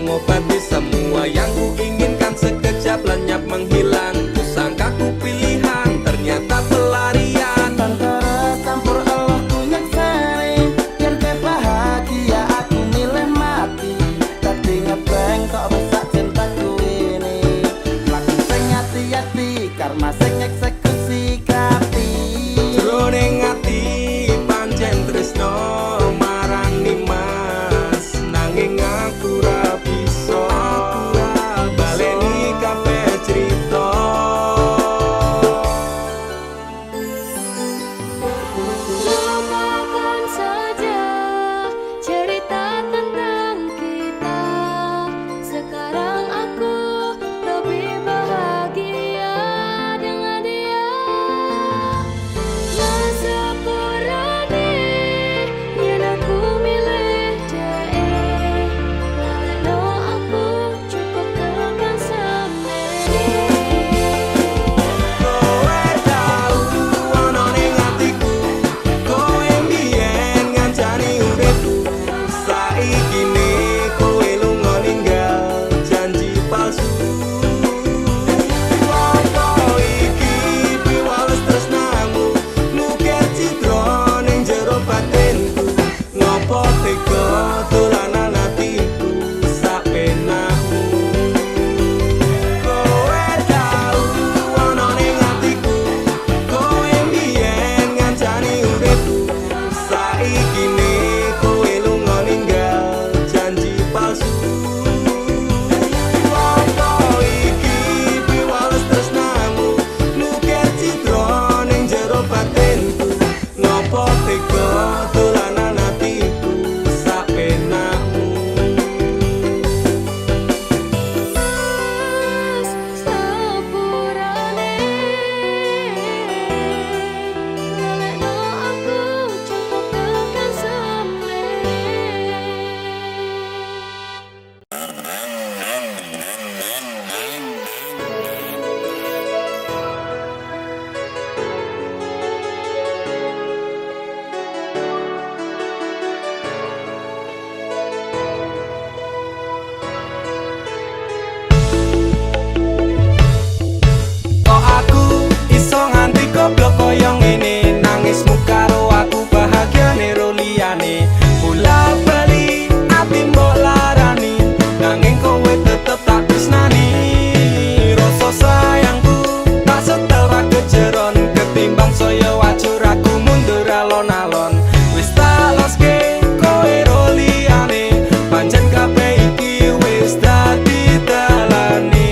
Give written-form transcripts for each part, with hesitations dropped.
mengobati semua yang ku inginkan. Sekejap lenyap menghilang, ku sangka ku pilihan, ternyata pelarian. Antara campur Allah ku nyaksani, biar ke bahagia aku milih mati. Tadi ngebeng kok rusak cintaku ini. Laku sing hati-hati, karma sing eksekusi kapi. Jroning ati pancen tresno marang Nimas, nanging aku ra bisa baleni kabeh crita. Lupakan saja cerita tentang kita. Sekarang aku lebih bahagia dengan dia. Masepurane yen aku milih dhek. Lalekno aku cukup tekan semene. Kowe tau ana ning atiku, kowe mbiyen ngancani uripku. Saiki ne kowe lunga ninggal janji palsu. Apa iki piwales tresnamu, nukir citra ning jero batinku. Ngopo tega dolanan atiku sapenakmu. Kowe tau ana ning atiku, kowe mbiyen ngancani uripku. Saiki ne kowe lunga ninggal janji palsu. Apa iki piwales tresnamu, nukir citra ning jero batinku. Ngopo tega dolanan atiku sapenakmu. Sepurane lalekno aku cukup tekan semene. Kok aku iso nganti goblok koyo ngene, nangismu karo aku bahagiane ro liyane. Bola bali ati mbok larani, nanging kowe tetep tak tresnani. Rasa sayangku tak setel ra kejeron, ketimbang saya wajur aku mundur alon-alon. Wis tak loske kowe ro liyane, pancen kabeh iki wis dadi dalane.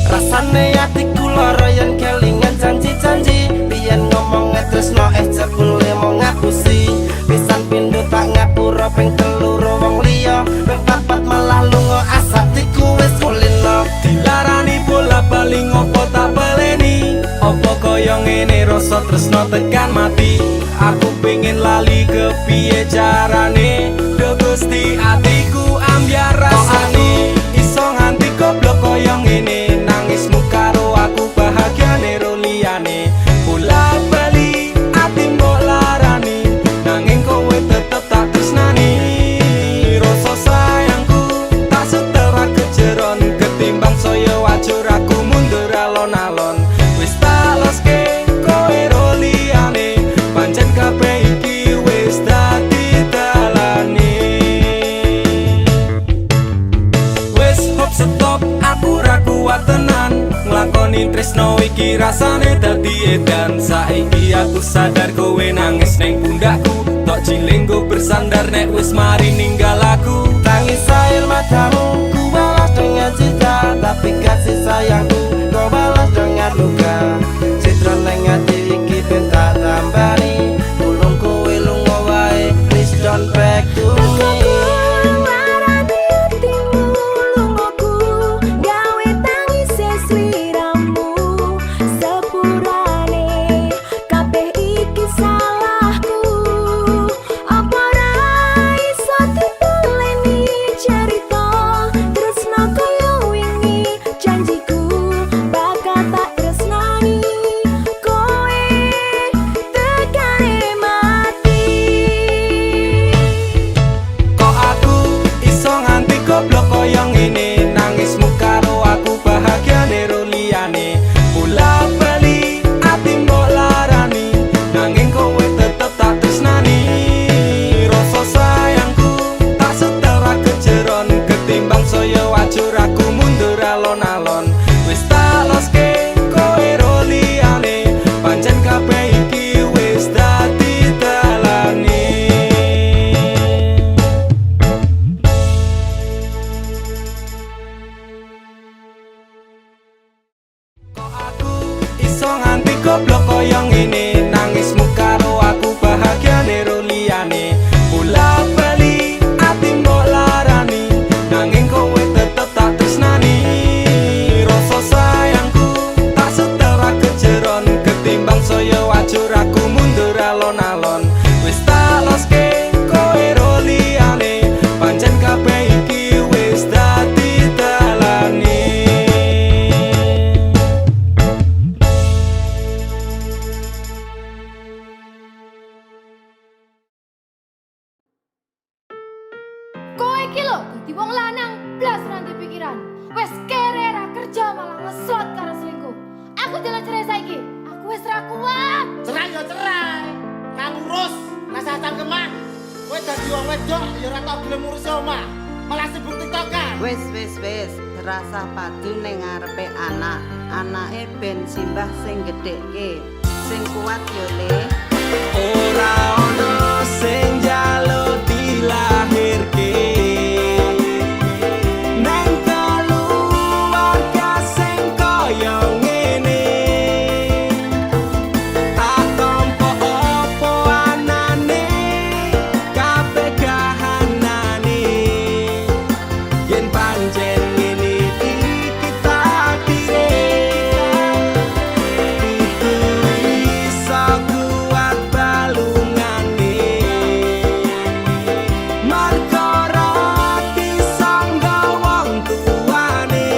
Rasane atiku lara yen kelingan janji-janji. Biyen ngomong tresno jebule mau ngapusi. Pisan pindho tak ngapura ping telu wong liya. Ping papat malah lunga asatiku wis kulino. Dilarani bola bali ngopo tak baleni. Apa kaya ngene rasa tresno tekan mati. Aku pengen lali kepiye carane, do Gusti atiku ambyar rasane. Iso nganti goblok kaya ngene, nangismu karo aku bahagiane ro liyane. Bola bali ati mbok larani, nanging kowe tetep tak tresnani. Rasa sayangku tak setel ra kejeron, ketimbang saya wajur aku mundur alon-alon. Wis tak loske kowe ro liyane, pancen kabeh iki wis dadi dalane. Wis hop stop, aku ra kuat tenan nglakoni tresno iki rasane dadi edan. Saiki aku sadar kowe nangis ning pundakku, tok jilinggo bersandar nek wis mari ninggal aku. Tangis air matamu ku balas dengan cinta, tapi kasih sayangku kau balas dengan luka. Citra nang ati iki ben tak tambani, tulung kowe lunga wae, please don't back to me. iki lho dadi wong lanang blas ranti pikiran. Wes kere ra kerja malah ngeslot karo selingkuh. Aku jalan cerai saiki. Aku wes ra kuat. Cerai yo cerai. Kang urus, rasa cangkeman. Kowe dadi wong wedok ya ora tau gelem ngurus omah. Malah sibuk tiktokan. Wis, terasa padu ning ngarepe anak. Anake ben simbah sing gedhekke. Sing kuat yo Le. Ora ono sing njaluk dilahirke nang keluarga sing kaya ngene. Tak tampa apa anane kabeh kahanane. Yen pancen ngene iki takdire kudu iso kuat balungane. Marga rati sangga wong tuane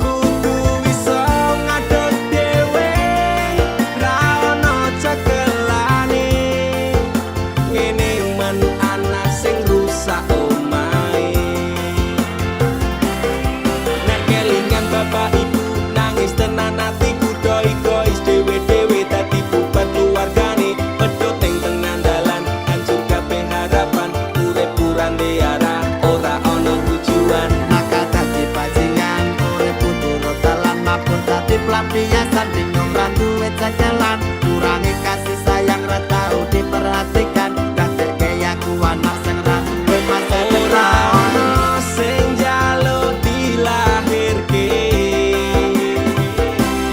kudu iso ngadeg dhewe ra ono cekelane. Ngene men anak sing rusak omahe. Nek kelingan bapak ibu nangis tenan atiku doi-gois dewe-dewe dadi bubar keluargane. Pedhot ing tengah dalan hancur kabeh harapan. Urip kurang arah ora ono tujuan. Maka dadi bajingan, urip turut dalan mapun dadi pelampiasan. Bingung ra duwe jalan, kurangi kasih sayang ra tau diperhatikan. Dadekke aku anak sing ra duwe masa Ora depan. ono sing njaluk dilahirke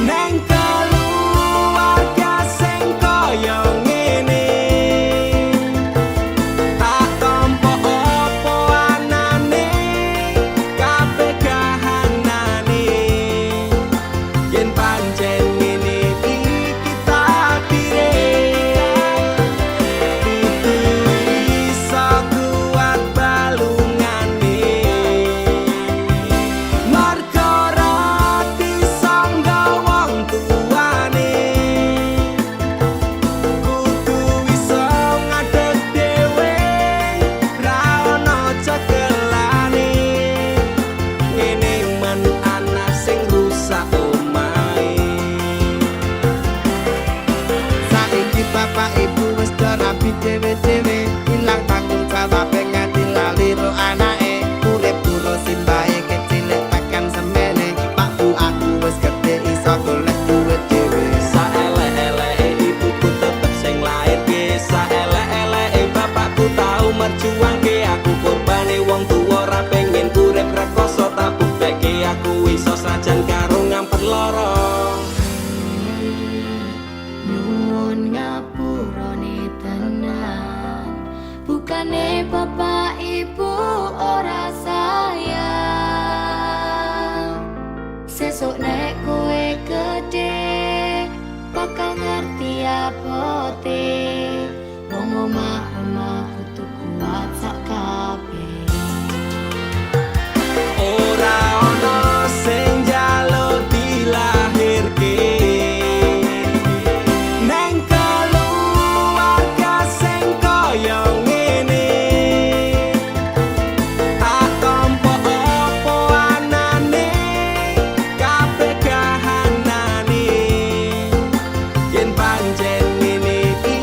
nang keluarga sing kaya ngene. Tak tampa apa anane kabeh kahanane. Yen pancen ngene iki takdire kudu iso kuat balungane. Marga rati sangga wong tuane kudu iso ngadeg dhewe ra ono cekelane. Ngene men anak sing rusak omahe. Saiki bapak ibu wis do rapi dhewe-dhewe, ilang tanggung jawab nganti lali ro anake. Urip terus simbahe kecilik tekan semene. Pak Bu aku wis gedhe iso golek duit dhewe. Saelek-eleke ibuku tetep sing lairke. Saelek-eleke bapakku tau merjuangke. Aku korbane wong tuwa ora pengen urip rekoso. Tak buktekke aku iso sajan karo ngampet lara. Nyuwun ngapurane tenan. Bukane bapak ibu ora sayang. Sesuk nek kowe gede bakal ngerti apote. Wong omah-omah kudu kuat sak kabeh. Ora ono sing njaluk dilahirke nang keluarga sing kaya ngene. Tak tampa apa anane kabeh kahanane. Yen pancen ngene iki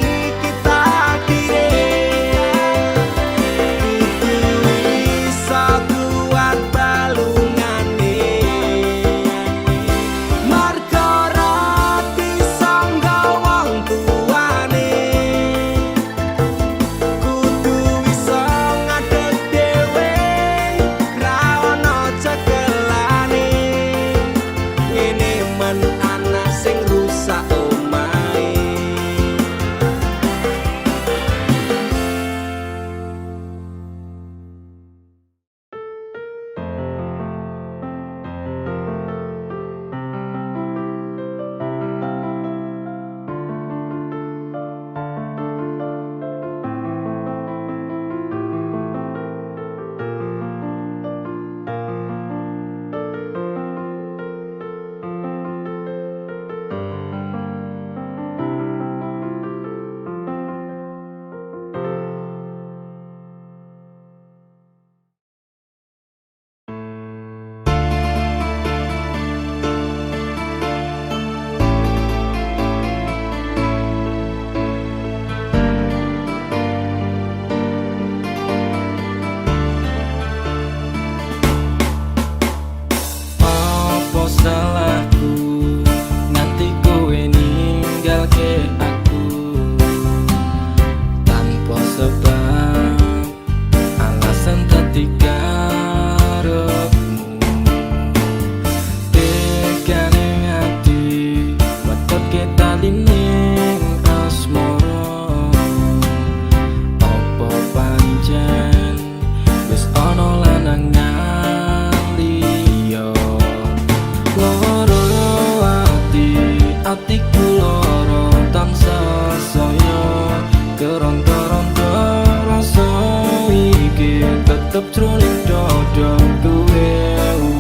tetep jroning dodo kowe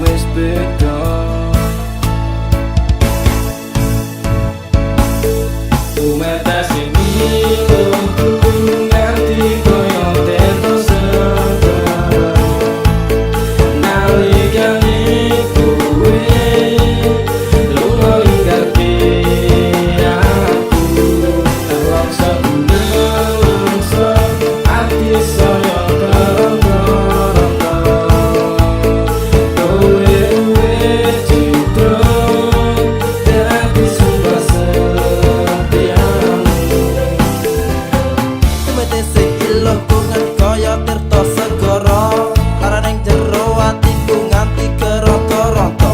wis beda Umetes ini luhku nganti koyo teto sebar Nalikane kowe lunga ingkati aku Nelongso nelongso ati saya kerongko-rongko Kowe wis citra dadi sumpah setiamu Tumetese ilohku nganti kaya tirta segara Laraning jero atiku nganti keronto-ronto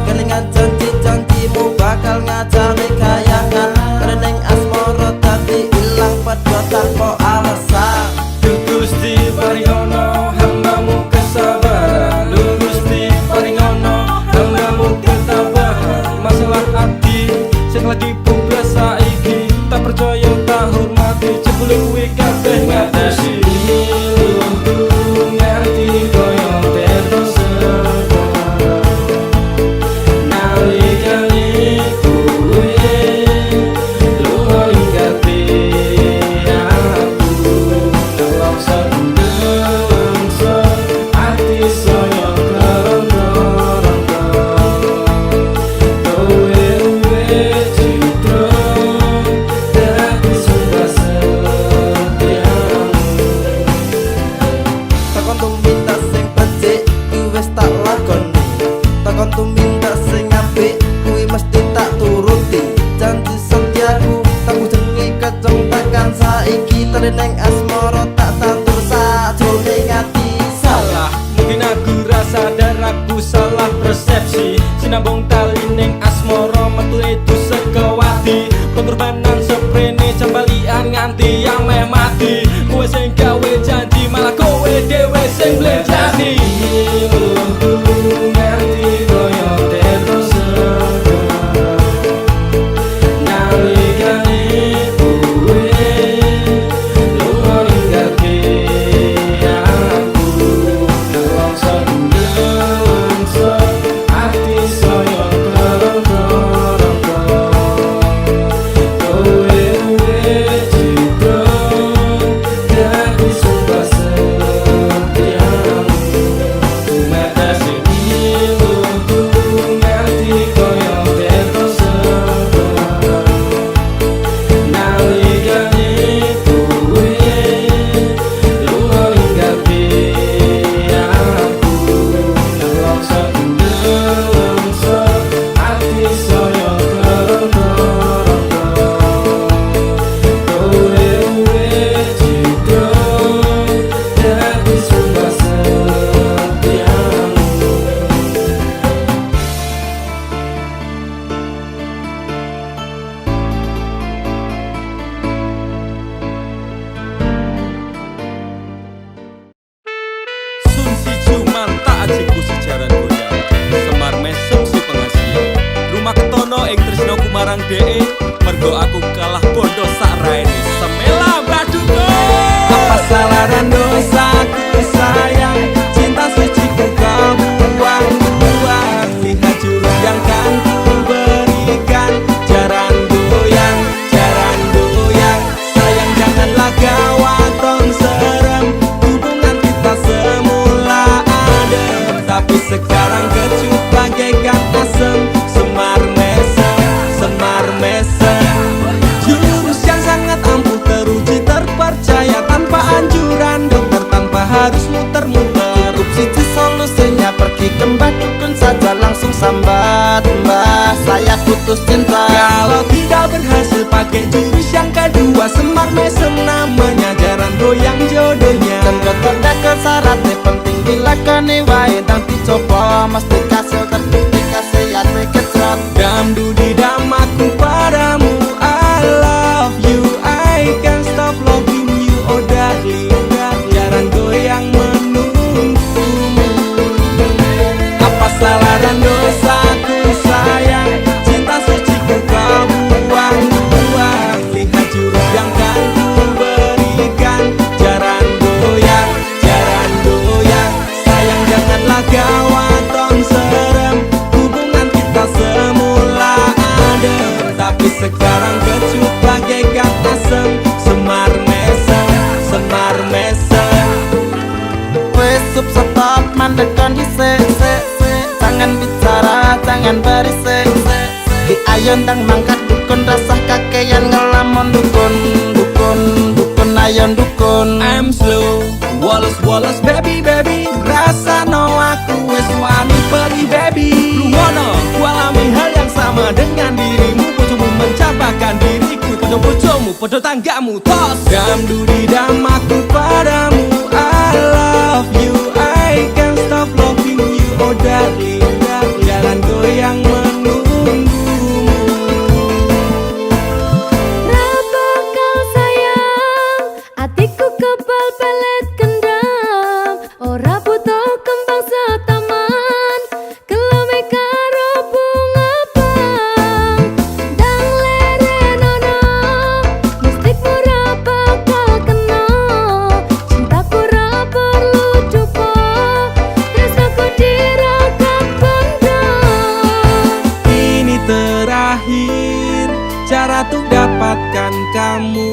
Kelingan janji-janjimu bakal ngajari kayangan Kerening asmara dadi ilang padha tanpa alasan Duh Gusti paringono hambamu kesabaran Duh Gusti paringono hambamu ketabahan Masalah ati sing lagi bublas saiki tak percaya tak hormati jebule kuwi kabeh ngatesi luhku nganti koyo teto sebar Nalikane kowe lunga ingkati aku Nelongso nelongso ati saya kerongko-rongko Kowe wis citra dadi sumpah setiamu Takon tuminta sing becik kuwi wis tak lakoni Takon tuminta sing apik kuwi mesti tak turuti Janji setiaku tak jenenge keceng tekan saiki Teleneng asmara tak tantur sajroning ati Salah, mungkin aku rasa dan aku salah persepsi Sinambung tali ning asmara metu itu sekewati Pengorbanan seprene jambalian nganti yang meh mati Kowe sing gawe janji malah kowe dhewe sing blenjani Luhku nganti koyo teto sebar Nalikane kowe lunga ingkati aku Nelongso nelongso ati saya kerongko-rongko Kowe wis citra dadi sumpah setiamu Umetes ini luhku nganti koyo teto sebar Nalikane kowe lunga ingkati aku Nelongso nelongso ati saya kerongko-rongko Kowe wis citra dadi sumpah setiamu Sun si cuman tak ajiku sejaran goyang Semar mesem si pengasian Rumah ketono ing tresno kumarang dee Mergo aku kalah bondo sak raine Semela baduko Apa salaran dosaku sayang Cinta suci ku kau buang-buang Lihat jurus yang kan ku berikan Jaran goyang Sayang janganlah gawaton serem Hubungan kita semula adem Tapi sekarang kecut bagaikan asem Semar mesem Jurus yang sangat ampuh teruji terpercaya Tanpa anjuran dokter tanpa harus muter-muter Cukup siji solusinya pergi ke mbah dukun saja langsung sambat Mbah saya putus cinta Kalau tidak berhasil pakai jurus yang kedua Semar mesem namanya jaran goyang jodohnya Dan kotor syaratnya penting dilakoni wae dan dicoba mesti kasil terbukti kasihan kecot Damdu di damaku padamu I love you I can't stop loving you oh darling Jaran goyang menunggumu Apa salah dan dosaku sayang Cinta suci ku kau buang-buang Lihat jurus yang kan ku berikan Jaran goyang sup stop mandek kondisi. Jangan bicara, jangan berisik. Ki ayo ndang mangkat dukun rasah kakean ngelamun dukun. Dukun ayo dukun. I'm slow, Wallace baby rasa no aku wis wani pergi baby. Lu ngono, ku alami hal yang sama dengan dirimu. Bojomu mencapakan diriku, bojomu, bojo tanggamu. Tos dam dudi dam aku padamu. I love you, I can't stop loving you. Oh darling, jangan goyang menunggumu. Berapa kau sayang, hatiku kebal pelet kendam. Ora butuh kembang setaman, kelame karo bunga bang. Dang lerenono, mustikmu ra bakal kena. Cintaku ra perlu cupo, tresnaku dirakat pendam. Ini terakhir cara untuk dapatkan kamu.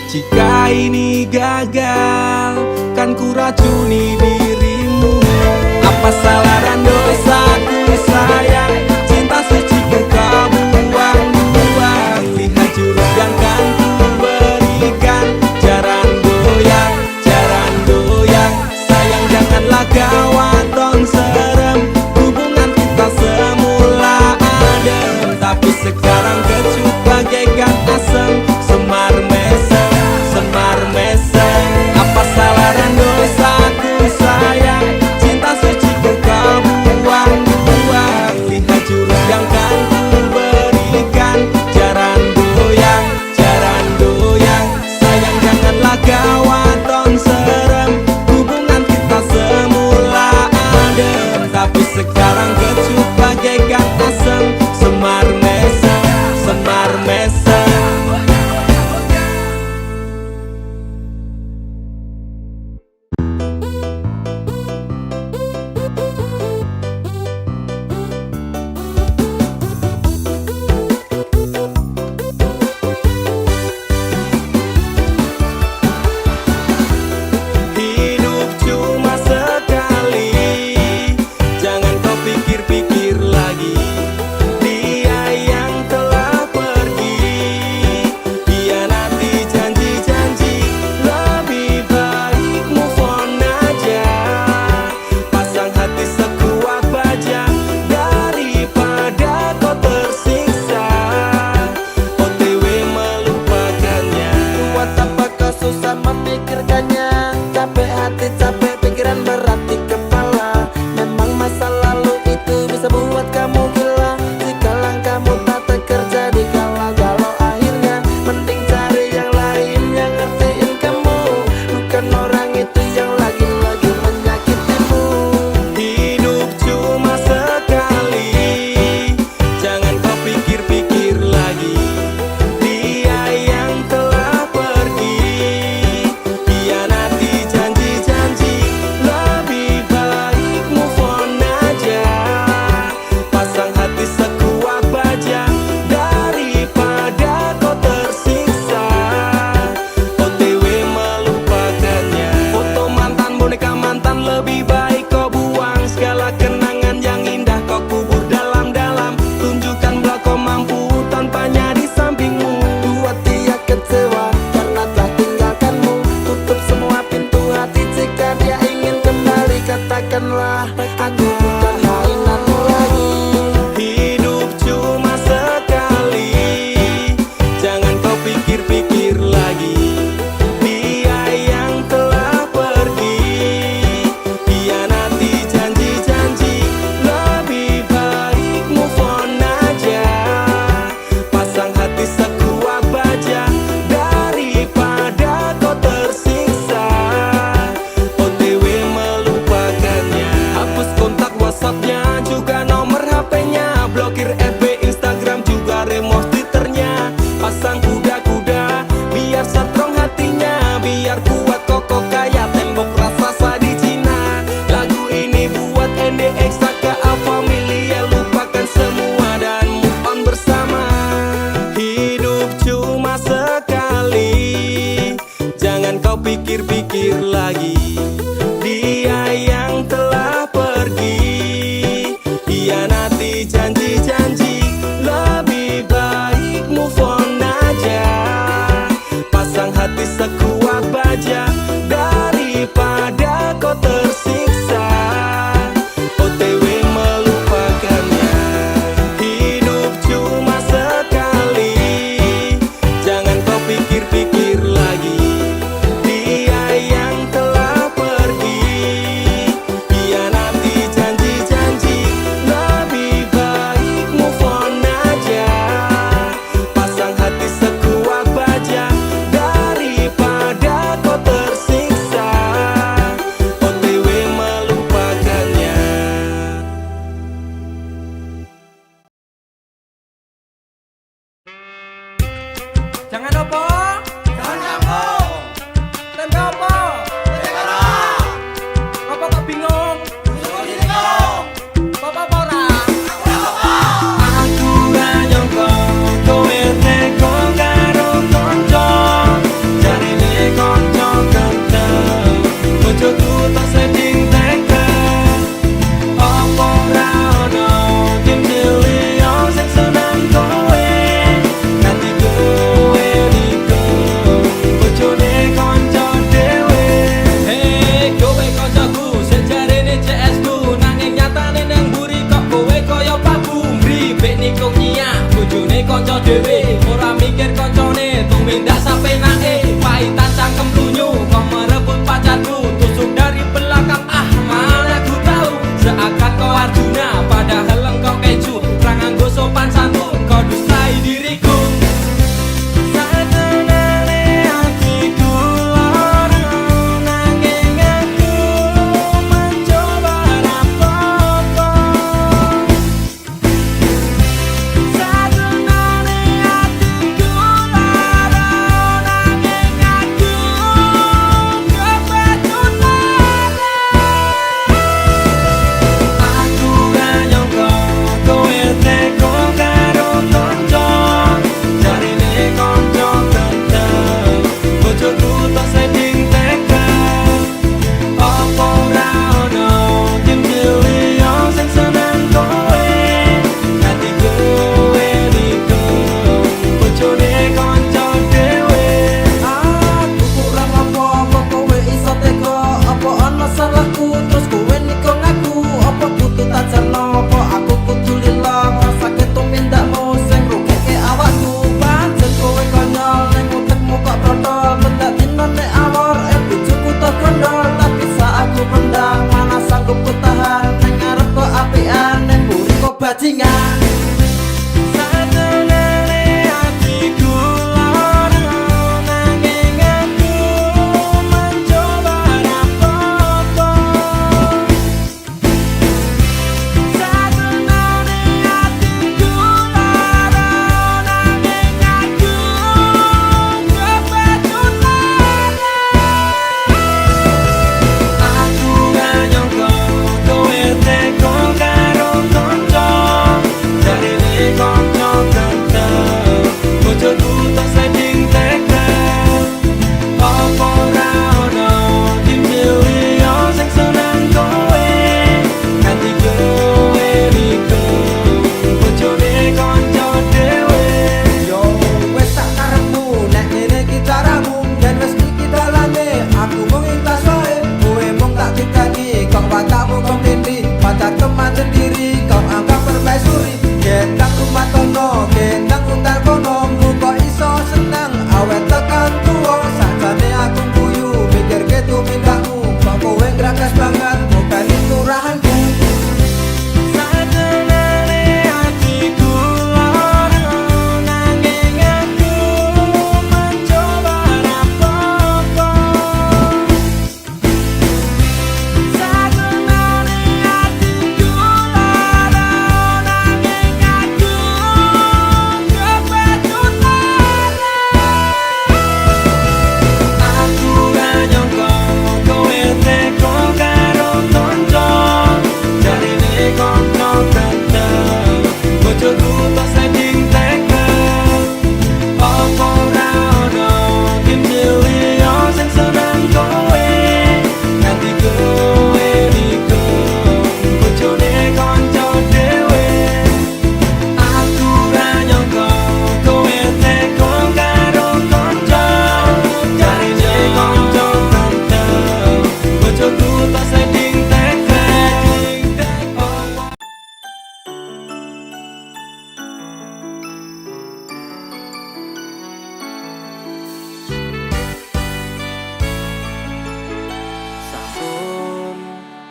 Jika ini gagal, kan ku racuni dirimu. Apa salah dan dosaku sayang, cinta suci ku kau buang-buang. Lihat jurus yang kan ku berikan. Jaran goyang, sayang janganlah kau aton serem. Hubungan kita semula adem, tapi sekarang kecut bagaikan asem. Semar mesem, apa salah dan dosaku sayang, cinta suci ku kau buang-buang. Lihat jurus yang kan ku berikan. Jaran goyang, sayang janganlah kau aton serem. Hubungan kita semula adem, tapi sekarang kecut bagaikan asem. Semar mesem. Hidup cuma sekali, jangan kau pikir-pikir lagi. Dia yang telah pergi, hianati janji-janji. Lebih baik move on aja, pasang hati sekuat baja, daripada kau tersiksa OTW melupakannya. Buat apa kau susah memikirkannya? Capek hati, capek pikiran, berat di kepala. Memang masa lalu itu bisa buat kamu gila. Jika langkahmu tak terjadi galau-galau akhirnya, mending cari yang lain yang ngertiin kamu. Bukan orang itu yang lagi-lagi menyakitimu. Hidup cuma sekali, jangan kau pikir-pikir lagi. Dia yang telah pergi, hianati janji-janji. Lebih baik move on aja, pasang hati sekuat baja, daripada kau tersiksa OTW melupakannya.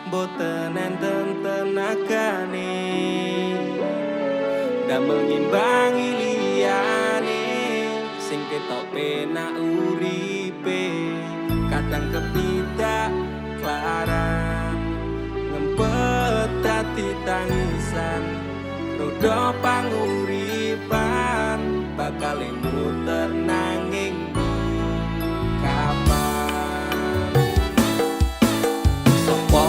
boten enten tenagane damel ngimbangi liyane sing ketok penak uripe kadang kepidak klaran ngempet dadi tangisan roda panguripan bakal muter nanging kapan sopo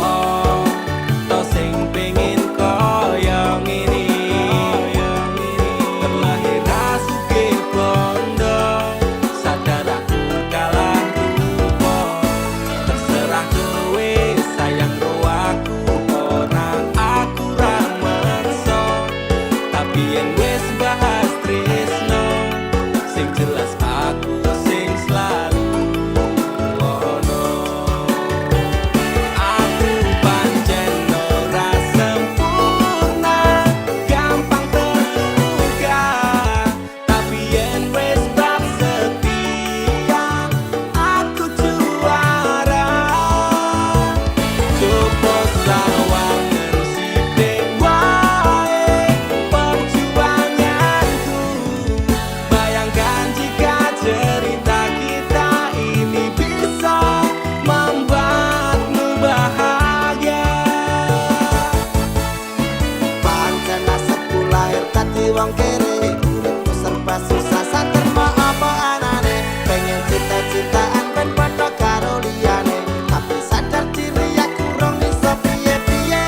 to sing pengin kaya ngene terlahir sugih bondo sadar aku kalah rupa terserah kowe sayang ro aku ora aku ra meksa tapi yen wis bahas tresno sing jelas aku sing selalu ono aku pancen ora sempurna gampang terluka tapi yen wis bab setia aku juara coba sawangan sithik wae perjuanganku bayangkan jika cerita kita ini bisa membuatmu bahagia Pancen nasibku lahir dadi wong kere uripku serba susah saterma apa anane pengen cita-citaan ben padha karo liyane tapi sadar diri aku rong iso piye-piye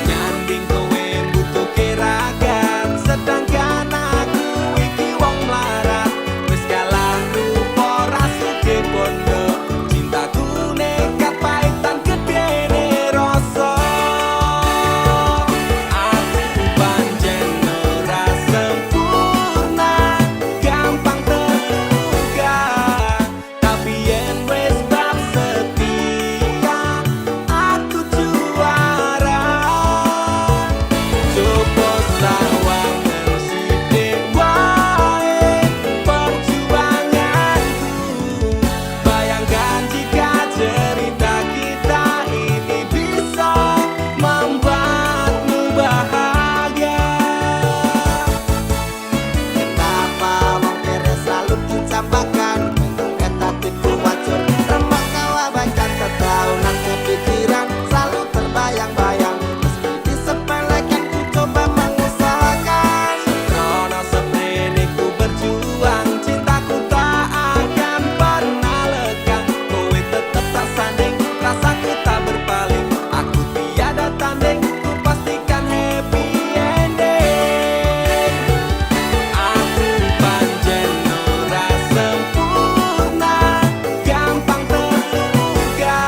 nyanding kowe butuh keragan sedangkan aku iki wong melarat wis kalah rupa rasuke bondo cintaku nekat paitan gedene rasa aku pancen ora sempurna gampang terluka tapi yen wis bab setia aku juara coba sawangan sithik wae perjuanganku bayangkan jika cerita kita ini bisa membuatmu bahagia Kenapa wong kere selalu dicampakan kata tipu wajur remak kawabankan setaunan kepikiran selalu terbayang-bayang meski disepelekan ku coba mengusahakan Rono seprene ku berjuang cintaku tak akan pernah lekang kowe tetep tak sanding rasaku tak berpaling aku tiada tanding ku pastikan happy ending aku pancen ora sempurna gampang terluka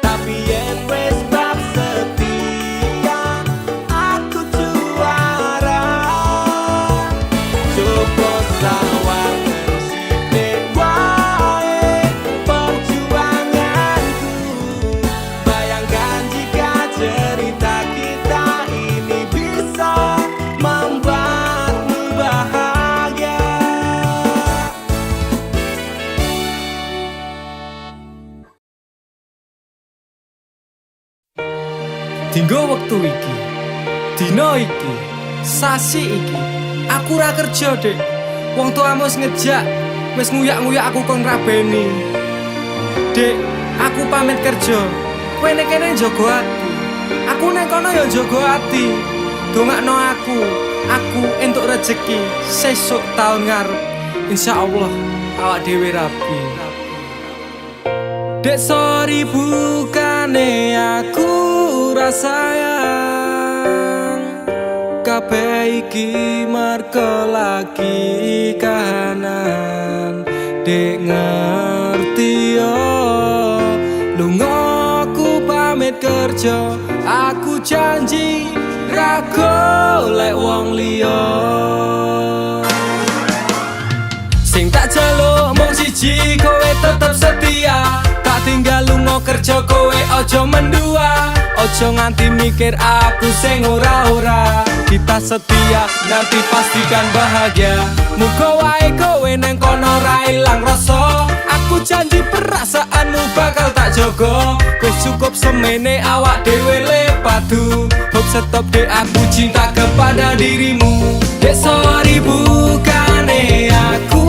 tapi yen wis bab setia aku juara coba sawangan sithik wae perjuanganku bayangkan jika cerita kita ini bisa membuatmu bahagia Dinggo wektu iki dina iki sasi iki aku ra kerja Dek wong tuamu wis ngejak wis nguyak-nguyak aku kon rabeni Dek aku pamit kerja kowe nek kene njaga ati aku nek kono ya njaga ati dongakno aku entuk rezeki sesuk taun ngarep insyaallah awak dhewe rapi Dek sorry bukane aku ra sayang kabeh iki merga lagi kahanan Dek ngerti yo lunga aku pamit kerja aku janji ra golek wong liya sing tak jaluk mung siji kowe tetep setia tak tinggal lunga kerja kowe aja mendua ojo nganti mikir aku sing ora-ora kita setia nanti pastikan bahagia muga wae kowe neng kono ra ilang rasa aku janji perasaanmu bakal tak jaga wis cukup semene awak dewe le padu. Hope stop dek aku cinta kepada dirimu. Dek sorry bukannya aku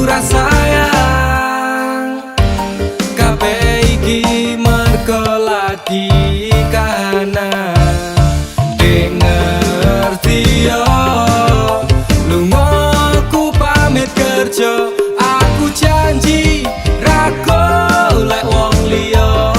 rasa sayang. Kabeh iki mergo lagi kahanan. Dek ngerti yo lunga aku pamit kerja. Aku janji ra golek wong liya.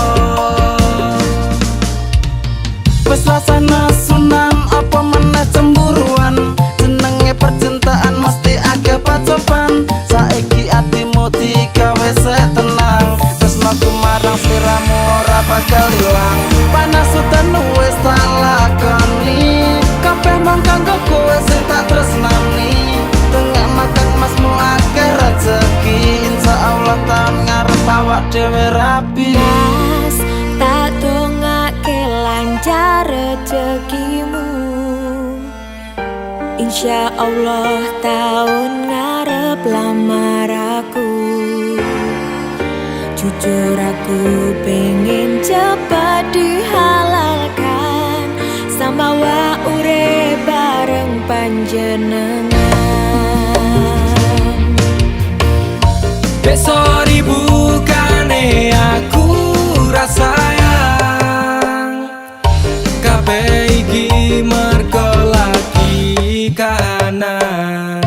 Wes rasane sunan apa meneh cemburuan. Jenenge percintaan mesti agak pacoban. Saiki atimu digawe tenang. Tresnaku marang sliramu ora bakal ilang. Panas udan wis tak lakoni. Kabeh mung kanggo kowe sing tak tresnani. Tengah makan masmu akeh rezeki. Insyaallah tahun ngarep awak dhewe rapi. Mas, tak dongake lancar rezekimu. Insya Allah tahun ngarep lamar aku. Jujur aku pengen cepat dihalalkan. Sambawa urip bareng panjenengan. Dek sorry bukannya aku rasa sayang. Kabeh iki mergo lagi kahanan.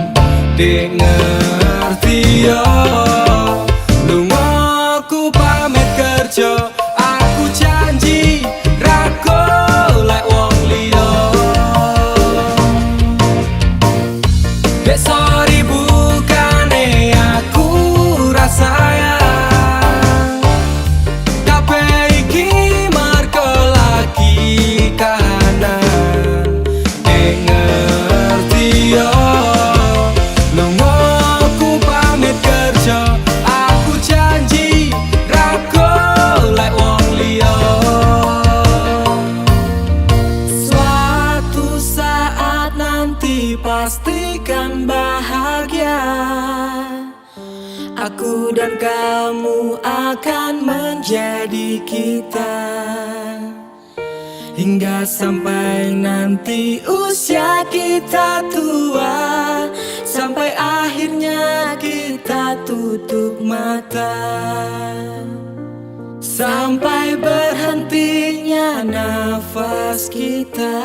Dek ngerti yo lunga aku pamit kerja. Aku janji ra golek wong liya. Dek sorry bukannya aku rasa sayang. Kabeh iki mergo lagi kahanan. Dek ngerti yo lunga aku pamit kerja. Aku janji ra golek wong liya. Suatu saat nanti pastikan bahagia. Aku dan kamu akan menjadi kita. Hingga sampai nanti usia kita tua. Sampai akhirnya kita tutup mata. Sampai berhentinya nafas kita.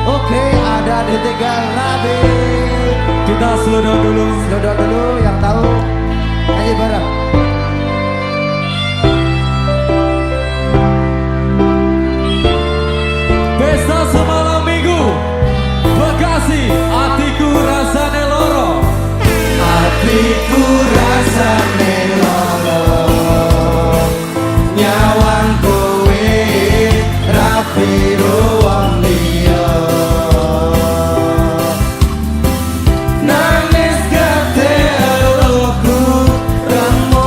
Oke, ada ditinggal Nabi. Kita slow dulu. Dodok dulu yang tahu nyanyi bareng. Pesta semalam minggu Bekasi, atiku rasane loro. Atiku rasane loro. Nyawang kowe rapi ruang liya. Nangis gede eluku remo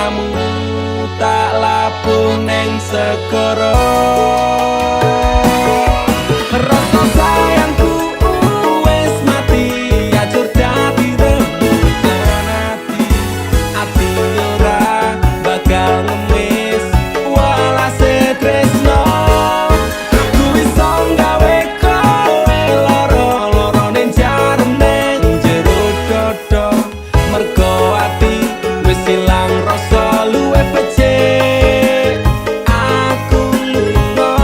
cintamu tak labuh neng segara. Rasa sayangku wis mati, ajur dadi rembugan ati ora bakal ngemis walase tresno. Aku iso gawe kowe loro-loro ning jarem ning jero dodo, mergo ati wis ilang rasa luwih becik. Aku lunga.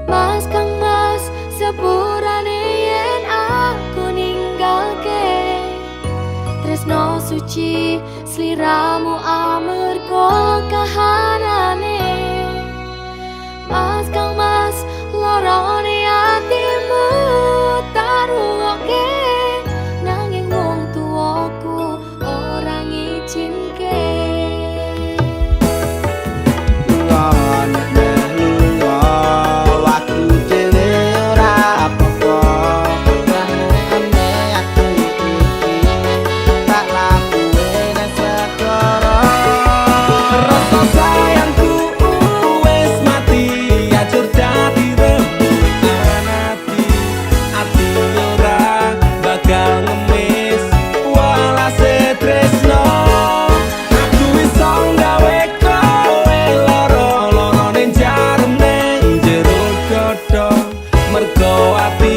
Mas Kang Mas, sepurane yen aku ninggalke tresno suci sliramu amarga kahanane. Mas Kang Mas, lorone atimu taruoke nanging wong tuaku ora ngizinke. Rasa sayangku wis mati, ajur dadi rembugan ati ora bakal ngemis walase tresno. Aku iso gawe kowe loro-loro ning jarem ning jero dodo, mergo ati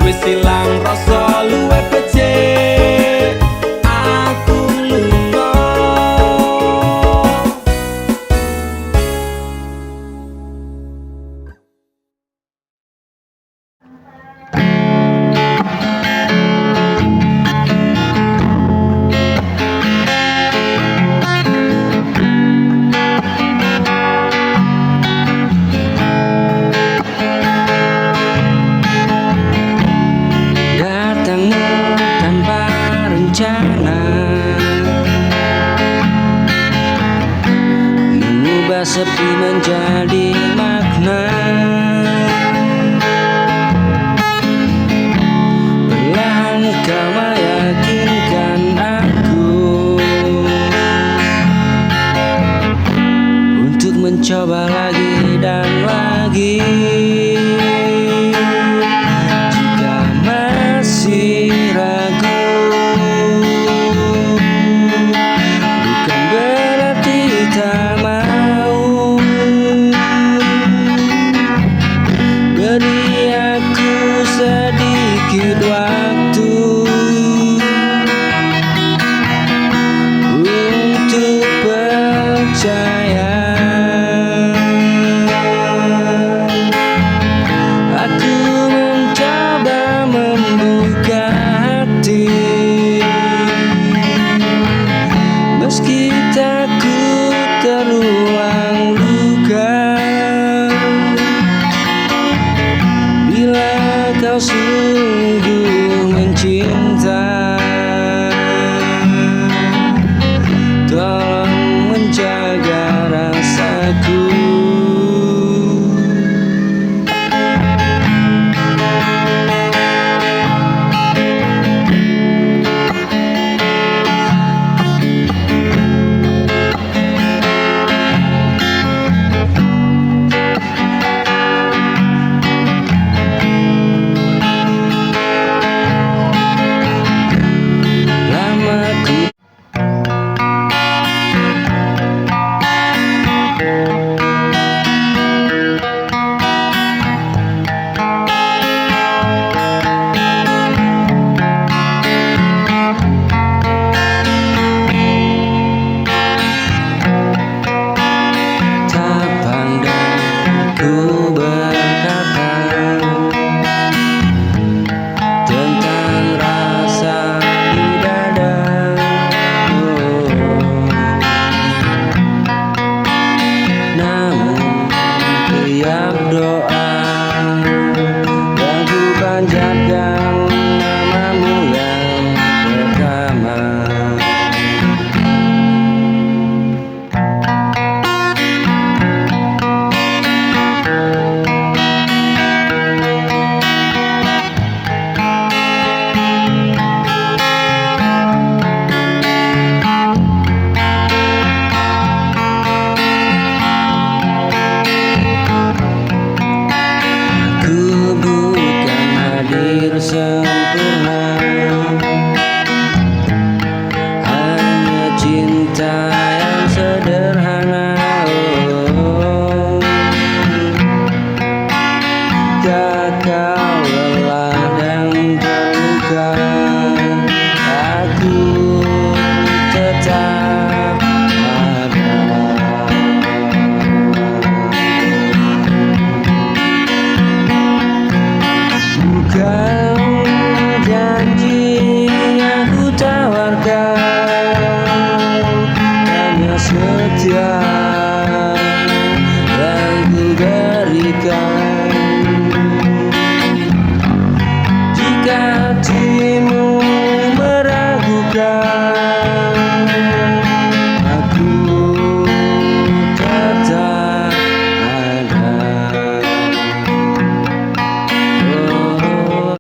wis ilang rasa luwih becik. Aku lunga. Datangmu tanpa rencana, mengubah sepi menjadi